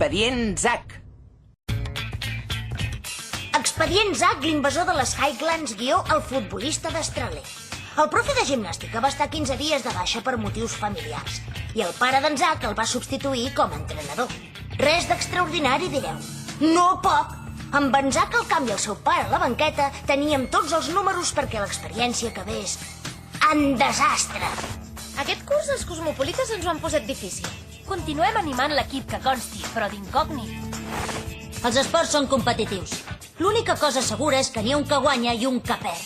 Expedient Zack. Expedient Zack, l'invasor de les Highlands, guió El futbolista d'Austràlia. El profe de gimnàstica va estar 15 dies de baixa per motius familiars i el pare d'en Zack el va substituir com a entrenador. Res d'extraordinari, direu. No poc! Amb en Zack al camp i el seu pare a la banqueta teníem tots els números perquè l'experiència acabés en desastre. Aquest curs els cosmopolites ens ho han posat difícil. Continuem animant l'equip que consti, però d'incògnit. Els esports són competitius. L'única cosa segura és que n'hi ha un que guanya i un que perd.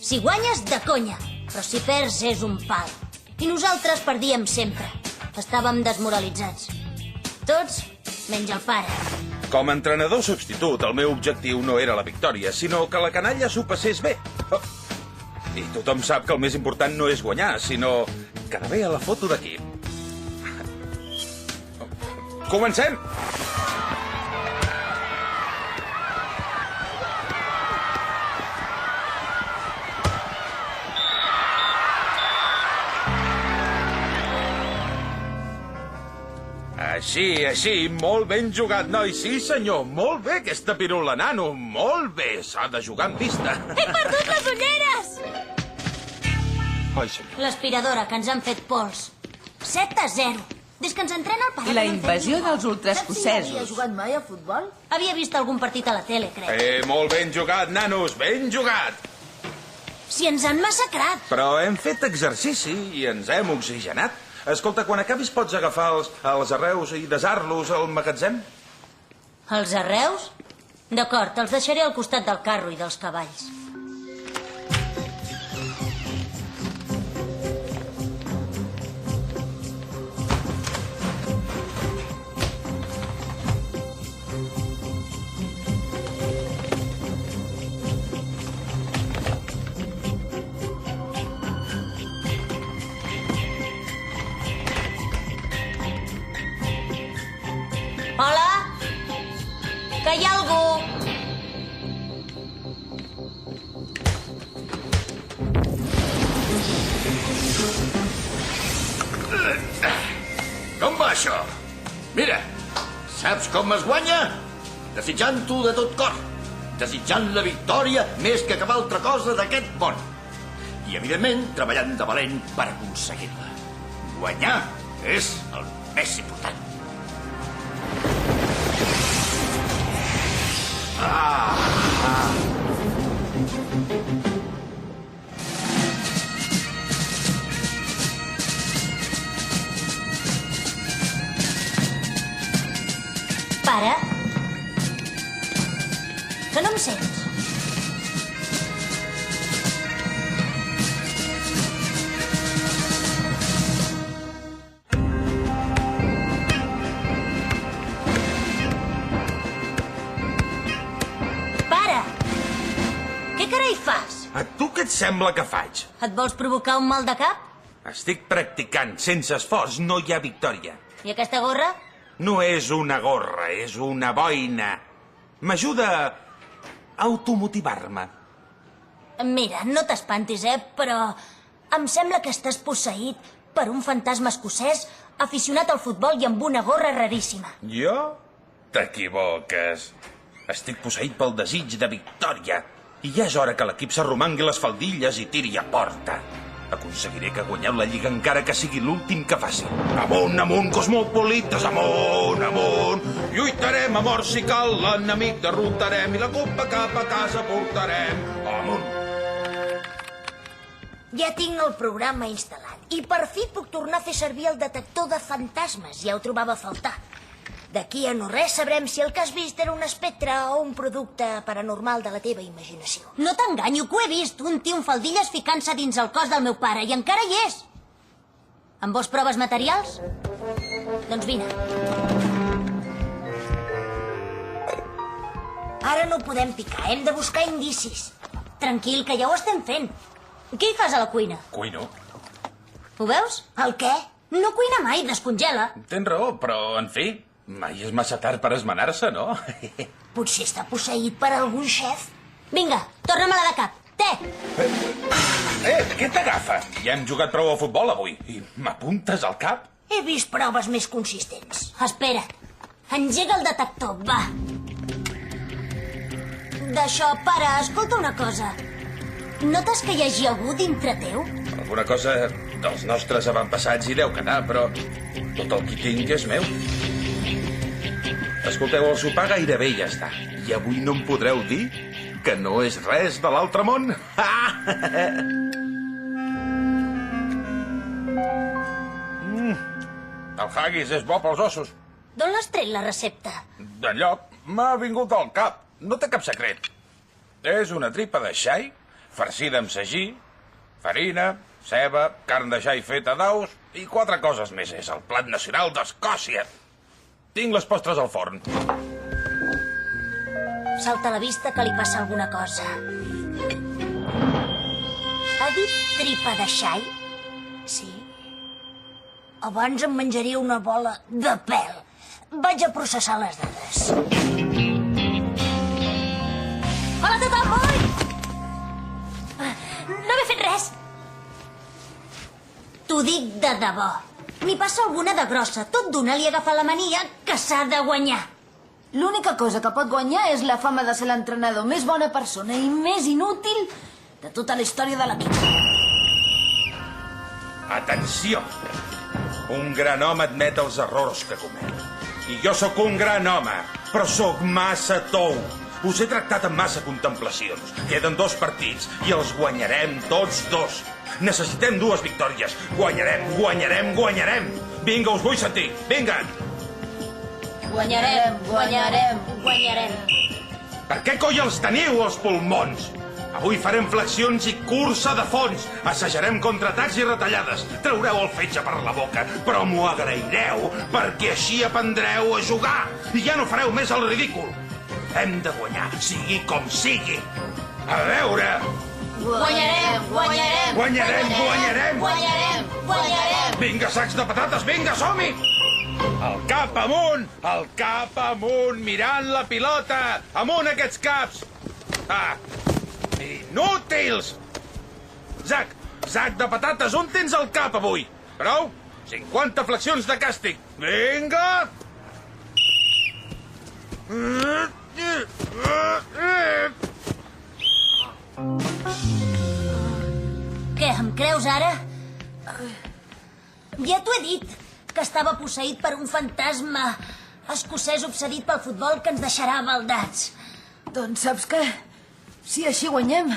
Si guanyes, de conya, però si perds és un pal. I nosaltres perdíem sempre. Estàvem desmoralitzats. Tots, menys el pare. Com a entrenador substitut, el meu objectiu no era la victòria, sinó que la canalla s'ho passés bé. Oh. I tothom sap que el més important no és guanyar, sinó quedar bé a la foto d'equip. Comencem! Així, molt ben jugat, noi. Sí, senyor, molt bé aquesta pirula, nano. Molt bé, s'ha de jugar amb vista. He perdut les ulleres! Ai, senyor. L'aspiradora, que ens han fet pols. 7-0. Des que ens entrena el pare... I la invasió dels ultraescocesos. Havia jugat mai a futbol? Havia vist algun partit a la tele, crec. Molt ben jugat, nanos, ben jugat. Si ens han massacrat. Però hem fet exercici i ens hem oxigenat. Escolta, quan acabis pots agafar els arreus i desar-los al magatzem? Els arreus? D'acord, els deixaré al costat del carro i dels cavalls. Hola? Que hi ha algú? Com va això? Mira, saps com es guanya? Desitjant-ho de tot cor. Desitjant la victòria més que cap altra cosa d'aquest món. I, evidentment, treballant de valent per aconseguir-la. Guanyar és el més important. Pare? Que no em sents? Pare! Què carai fas? A tu què et sembla que faig? Et vols provocar un mal de cap? Estic practicant. Sense esforç no hi ha victòria. I aquesta gorra? No és una gorra, és una boina. M'ajuda a automotivar-me. Mira, no t'espantis, però em sembla que estàs posseït per un fantasma escocès aficionat al futbol i amb una gorra raríssima. Jo? T'equivoques. Estic posseït pel desig de victòria. I ja és hora que l'equip s'arromangui les faldilles i tiri a porta. Aconseguiré que guanyeu la Lliga encara que sigui l'últim que faci. Amunt, amunt, cosmopolites, amunt, amunt. Lluitarem a mort si cal, l'enemic derrotarem i la copa cap a casa portarem. Amunt. Ja tinc el programa instal·lat i per fi puc tornar a fer servir el detector de fantasmes. Ja ho trobava a faltar. D'aquí a no res sabrem si el que has vist era un espectre o un producte paranormal de la teva imaginació. No t'enganyo, que ho he vist. Un tio amb faldilles ficant-se dins el cos del meu pare i encara hi és. Em vols proves materials? Doncs vine. Ara no podem picar, hem de buscar indicis. Tranquil, que ja ho estem fent. Què hi fas a la cuina? Cuino. Ho veus? El què? No cuina mai, descongela. Tens raó, però, en fi, mai és massa tard per esmenar-se, no? Potser està posseït per algun xef. Vinga, torna-me-la de cap. Té! Què t'agafa? Ja hem jugat prou a futbol avui. I m'apuntes al cap? He vist proves més consistents. Espera't. Engega el detector, va. D'això, pare, escolta una cosa. Notes que hi hagi algú dintre teu? Alguna cosa dels nostres avantpassats hi deu quedar, però tot el que tinc és meu. Escolteu, el sopar gairebé ja està. I avui no em podreu dir que no és res de l'altre món. El haggis és bo pels ossos. D'on l'has tret, la recepta? D'enlloc, m'ha vingut al cap. No té cap secret. És una tripa de xai, farcida amb sagí, farina, ceba, carn de xai feta d'aus i 4 coses més. És el plat nacional d'Escòcia. Tinc les postres al forn. Salta a la vista que li passa alguna cosa. Ha dit tripa de xai? Sí. Abans em menjaria una bola de pèl. Vaig a processar les dades. Hola a tothom, oi? No m'he fet res. T'ho dic de debò. M'hi passa alguna de grossa. Tot d'una li agafa la mania que s'ha de guanyar. L'única cosa que pot guanyar és la fama de ser l'entrenador més bona persona i més inútil de tota la història de l'equip. Atenció! Un gran home admet els errors que comet. I jo sóc un gran home, però sóc massa tou. Us he tractat amb massa contemplacions. Queden 2 partits i els guanyarem tots 2. Necessitem 2 victòries. Guanyarem, guanyarem, guanyarem. Vinga, us vull sentir. Vinga! Guanyarem, guanyarem. Guanyarem. Per què coi els teniu, els pulmons? Avui farem flexions i cursa de fons. Assajarem contraatacs i retallades. Traureu el fetge per la boca, però m'ho agraireu perquè així aprendreu a jugar i ja no fareu més el ridícul. Hem de guanyar, sigui com sigui. A veure... Guanyarem, guanyarem. Guanyarem, guanyarem. Guanyarem, guanyarem. Vinga, sacs de patates, vinga, som-hi! El cap amunt, mirant la pilota. Amunt aquests caps. Ah, inútils! Sac de patates, on tens el cap avui? Prou? 50 flexions de càstig. Vinga! Què, em creus ara? Ja t'ho he dit, que estava posseït per un fantasma escocès obsedit pel futbol que ens deixarà baldats. Doncs saps què? Si així guanyem,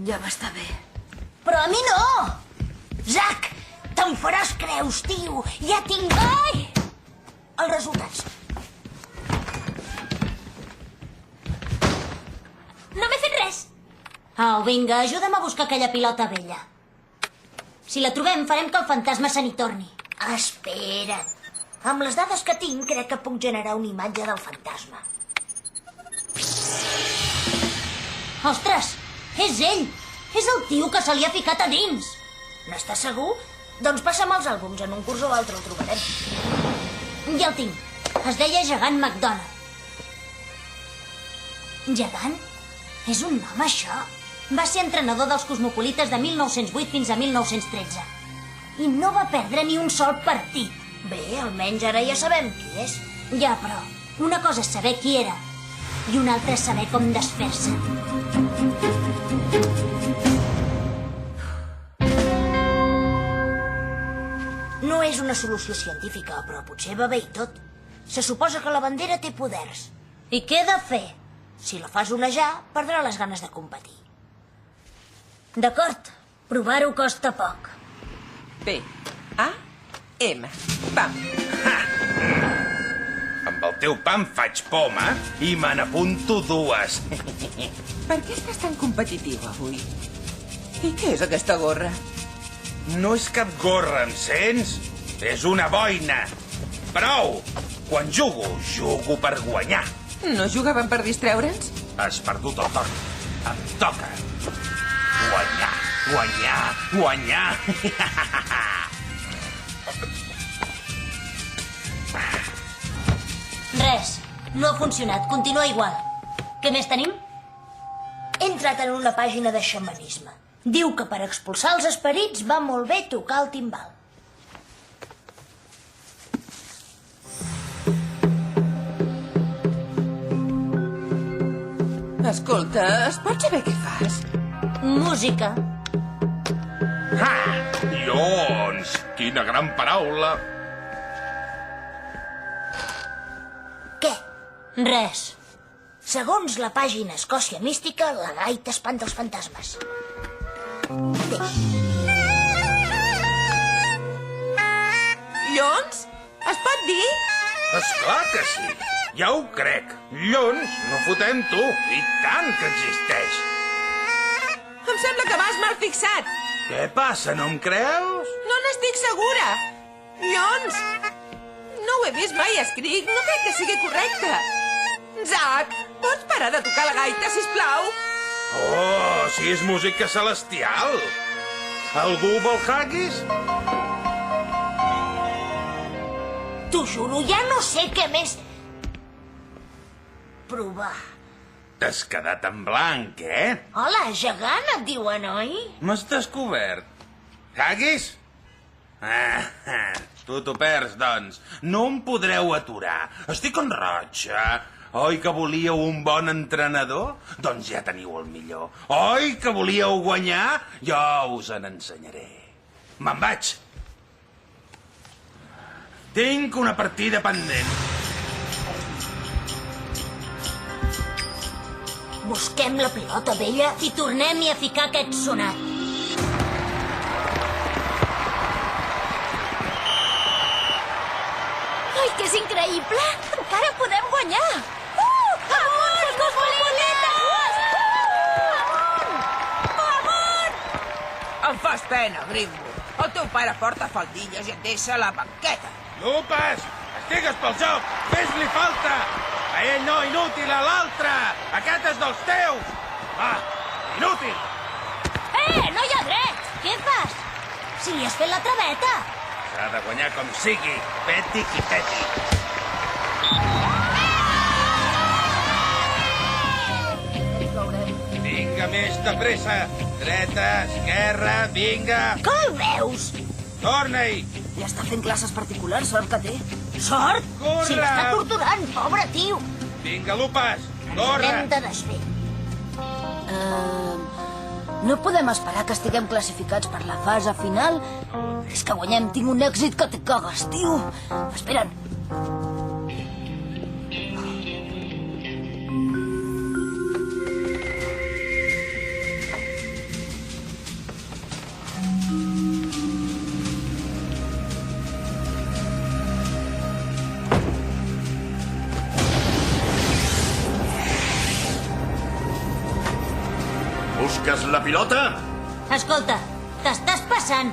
ja m'està bé. Però a mi no! Zac, te'n faràs creus, tio! Ja tinc... Ai! Els resultats. No m'he fet res. Au, vinga, ajuda'm a buscar aquella pilota vella. Si la trobem, farem que el fantasma se n'hi torni. Espera't. Amb les dades que tinc, crec que puc generar una imatge del fantasma. Ostres, és ell! És el tio que se li ha ficat a dins! N'estàs segur? Doncs passa'm els àlbums, en un curs o altre el trobarem. Ja el tinc. Es deia Gegant McDonald. Gegant? És un nom, això? Va ser entrenador dels Cosmopolites de 1908 fins a 1913. I no va perdre ni un sol partit. Bé, almenys ara ja sabem qui és. Ja, però una cosa és saber qui era i una altra és saber com desfer-se. No és una solució científica, però potser va bé i tot. Se suposa que la bandera té poders. I què he de fer? Si la fas onejar, perdrà les ganes de competir. D'acord, provar-ho costa poc. P-A-M. Pam. Amb el teu pam faig poma i me n'apunto 2. Per què estàs tan competitiu avui? I què és aquesta gorra? No és cap gorra, em sents? És una boina. Prou! Quan jugo per guanyar. No jugaven per distreure'ns? Has perdut el torn. Em toca. Guanyar, guanyar, guanyar. Res, no ha funcionat, continua igual. Què més tenim? He entrat en una pàgina de xamanisme. Diu que per expulsar els esperits va molt bé tocar el timbal. Escolta, es pot saber què fas? Música. Lions! Quina gran paraula! Què? Res. Segons la pàgina Escòcia Mística, la gaita espanta els fantasmes. Llons? Es pot dir? Esclar que sí. Ja ho crec. Llons, no fotem tu. I tant que existeix. Em sembla que vas mal fixat. Què passa, no em creus? No n'estic segura. Llons? No ho he vist mai escrit. No crec que sigui correcte. Zac, pots parar de tocar la gaita, sisplau? Oh, si és música celestial. Algú vol haggis? T'ho juro, ja no sé què més provar. T'has quedat en blanc, eh? Hola, gegant, et diuen, oi? M'has descobert. Haggis? Tu t'ho perds, doncs. No em podreu aturar. Estic en roig. Oi que volíeu un bon entrenador? Doncs ja teniu el millor. Oi que volíeu guanyar? Jo us en ensenyaré. Me'n vaig. Tinc una partida pendent. Busquem la pilota vella i tornem-hi a ficar aquest sonat. Ai, que és increïble! Encara podem guanyar! Amunt, els cosmopolites! Amunt! Em fas pena, Grimbo. El teu pare porta faldilles i et deixa a la banqueta. Lupes, estigues pel joc! Fes-li falta! A ell no, inútil, a l'altre! Aquest és dels teus! Va, inútil! No hi ha dret! Què fas? Si li has fet la traveta. S'ha de guanyar com sigui, peti qui peti. Vinga, més de pressa! Dreta, esquerra, vinga! Que el veus? Torna-hi! Ja està fent classes particulars, sort que té. Sort? Corre! Si l'està torturant, pobre tio. Vinga, Lupes, corre! Hem de desfer. No podem esperar que estiguem classificats per la fase final? És que guanyem, tinc un èxit que te cagues, tio. Espera'n. Busques la pilota? Escolta, t'estàs passant.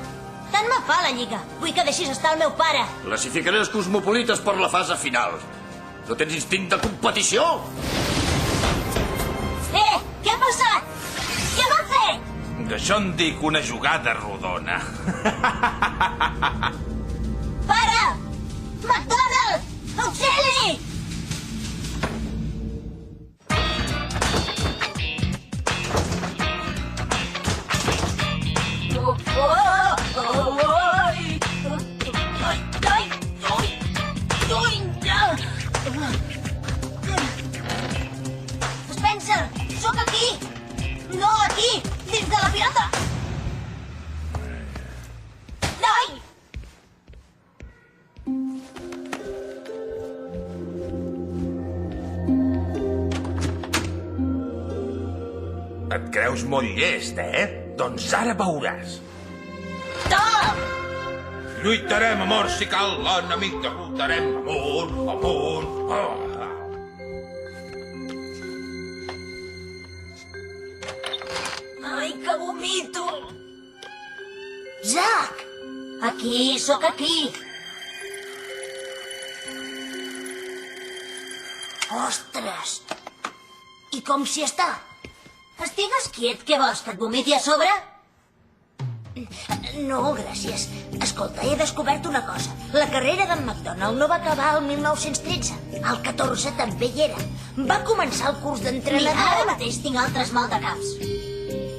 Tant me fa la lliga. Vull que deixis estar el meu pare. Classificaré els cosmopolites per la fase final. No tens instint de competició? Què ha passat? Què va fer? D'això en dic una jugada rodona. Pare! McDonald! Auxili! Spencer, sóc aquí! No aquí! Dins de la pilota! Noi! Et creus molt llest, eh? Doncs ara veuràs. Tom! Lluitarem, amor, si cal, l'enemic derrotarem. Amunt, amunt. Ai, que vomito! Zac! Aquí, sóc aquí. Ostres! I com si està? Estigues quiet, què vols, que et vomiti a sobre? No, gràcies. Escolta, he descobert una cosa. La carrera d'en McDonald no va acabar el 1913. El 14 també hi era. Va començar el curs d'entrenador. Mira, ara mateix tinc altres maldecaps.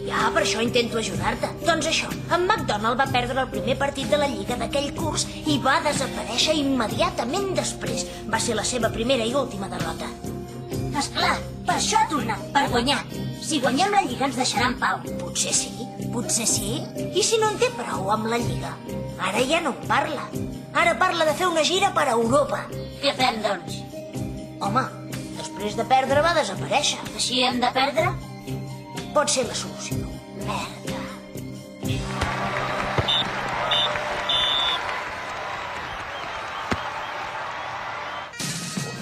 Ja, per això intento ajudar-te. Doncs això, en McDonald va perdre el primer partit de la lliga d'aquell curs i va desaparèixer immediatament després. Va ser la seva primera i última derrota. Esclar, Per això ha tornat, per guanyar. Si guanyem la Lliga ens deixarà en pau. Potser sí, potser sí. I si no en té prou amb la Lliga? Ara ja no en parla. Ara parla de fer una gira per Europa. Què fem, doncs? Home, després de perdre va desaparèixer. Així hem de perdre? Pot ser la solució. Merda.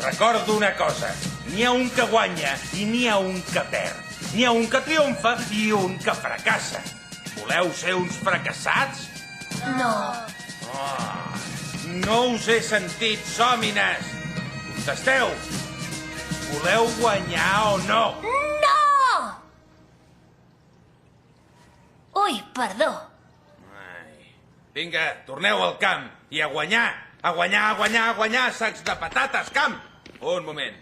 Recordo una cosa. N'hi ha un que guanya i n'hi ha un que perd. N'hi ha un que triomfa i un que fracassa. Voleu ser uns fracassats? No. No us he sentit, sòmines. Contesteu. Voleu guanyar o no? No! Ui, perdó. Vinga, torneu al camp i a guanyar. A guanyar, a guanyar, a guanyar, sacs de patates, camp! Un moment.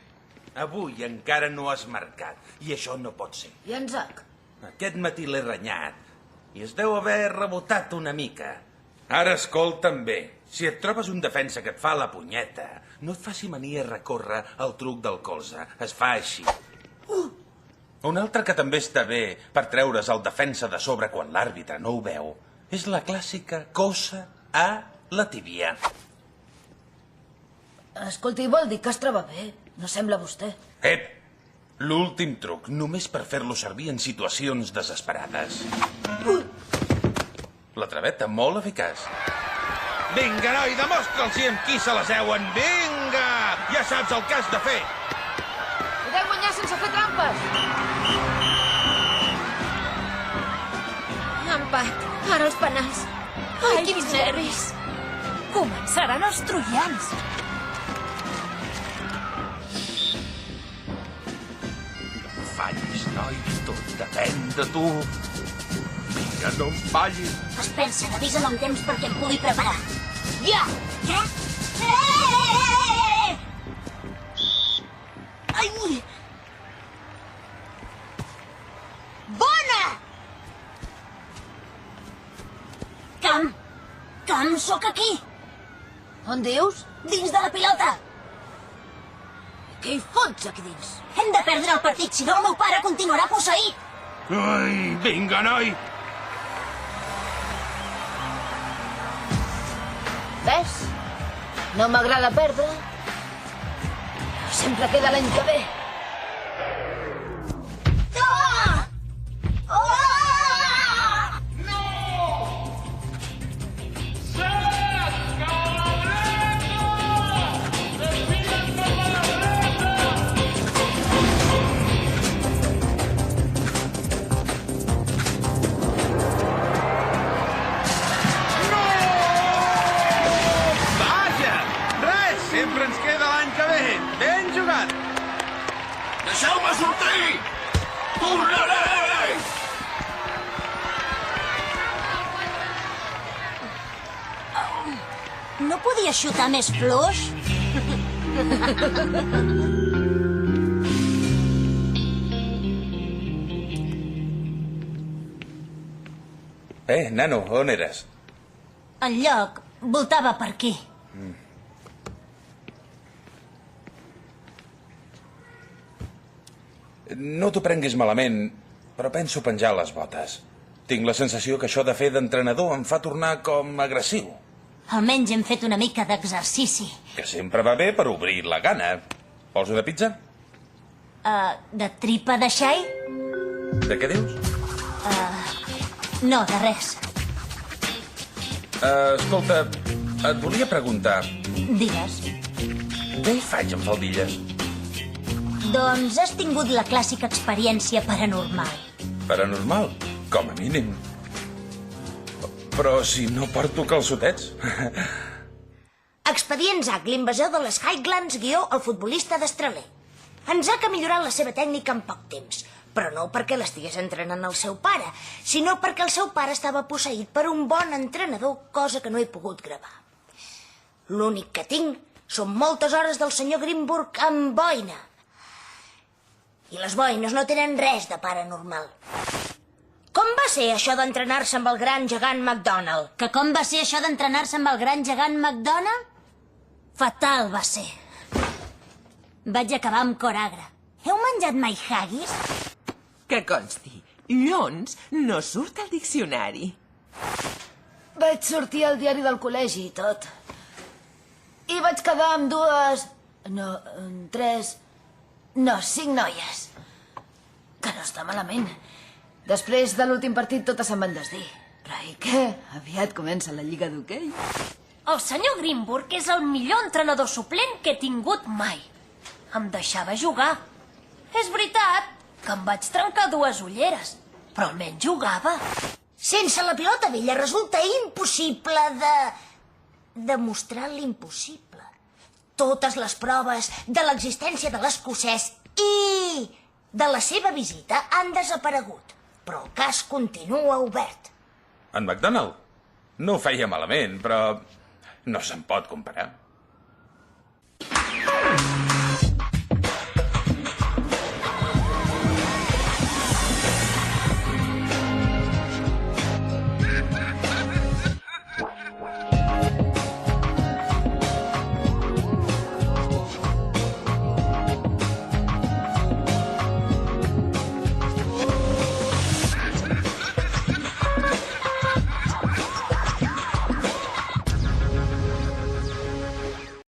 Avui encara no has marcat, i això no pot ser. I en Zac? Aquest matí l'he renyat, i es deu haver rebotat una mica. Ara escolta'm bé. Si et trobes un defensa que et fa la punyeta, no et faci mania recórrer al truc del colze. Es fa així. Un altre que també està bé per treure's el defensa de sobre quan l'àrbitre no ho veu és la clàssica coça a la tíbia. Escolti, vol dir que es troba bé. No sembla vostè. Ep! L'últim truc, només per fer-lo servir en situacions desesperades. La traveta, molt eficaç. Vinga, noi, demostra'ls amb qui se les heuen. Vinga! Ja saps el que has de fer. Podeu guanyar sense fer trampes. Empat. Ara els penals. Ai, quins nervis. Començaran els troians. Fallis, noi, tot depèn de tu. Vinga, no em fallis. Es pensa, avisa'm amb temps perquè em pugui preparar. Ja! Què? Ai! Bona! Camp, sóc aquí, On dius? dins de la pilota. Què hi fots aquí dins? Hem de perdre el partit, si no el meu pare continuarà posseït. Ai, vinga, noi. Ves? No m'agrada perdre. Sempre queda l'any que ve. Ah! Ah! Vaja! Res, sempre ens queda l'any que ve. Ben jugat. Deixeu-me sortir! Tornaré! No podia xutar més fluix? Nano, on eres? El lloc voltava per aquí. No t'ho prenguis malament, però penso penjar les botes. Tinc la sensació que això de fer d'entrenador em fa tornar com agressiu. Almenys hem fet una mica d'exercici. Que sempre va bé per obrir la gana. Vols una pizza? De tripa de xai? De què dius? No, de res. Escolta, et volia preguntar, Digues. què hi faig amb faldilles? Doncs has tingut la clàssica experiència paranormal. Paranormal, com a mínim. Però si no porto calçotets... Expedient Zac, l'invasor de les Highlands, el futbolista d'Estraler. En Zac ha millorat la seva tècnica en poc temps, però no perquè l'estigués entrenant el seu pare, sinó perquè el seu pare estava posseït per un bon entrenador, cosa que no he pogut gravar. L'únic que tinc són moltes hores del senyor Grimburg amb boina. I les boines no tenen res de paranormal. Com va ser això d'entrenar-se amb el gran gegant McDonald? Que com va ser això d'entrenar-se amb el gran gegant McDonald? Fatal va ser. Vaig acabar amb cor agre. Heu menjat mai haggis? Que consti, llons no surt al diccionari. Vaig sortir al diari del col·legi i tot. I vaig quedar amb 2... No, 3... No, 5 noies. Que no està malament. Després de l'últim partit totes se'n van desdir. Però i què? Aviat comença la lliga d'hoquei. El senyor Greenburg és el millor entrenador suplent que he tingut mai. Em deixava jugar. És veritat que em vaig trencar 2 ulleres, però almenys jugava. Sense la pilota vella resulta impossible de demostrar l'impossible. Totes les proves de l'existència de l'escocès i de la seva visita han desaparegut, però el cas continua obert. En McDonald no ho feia malament, però no se'n pot comparar.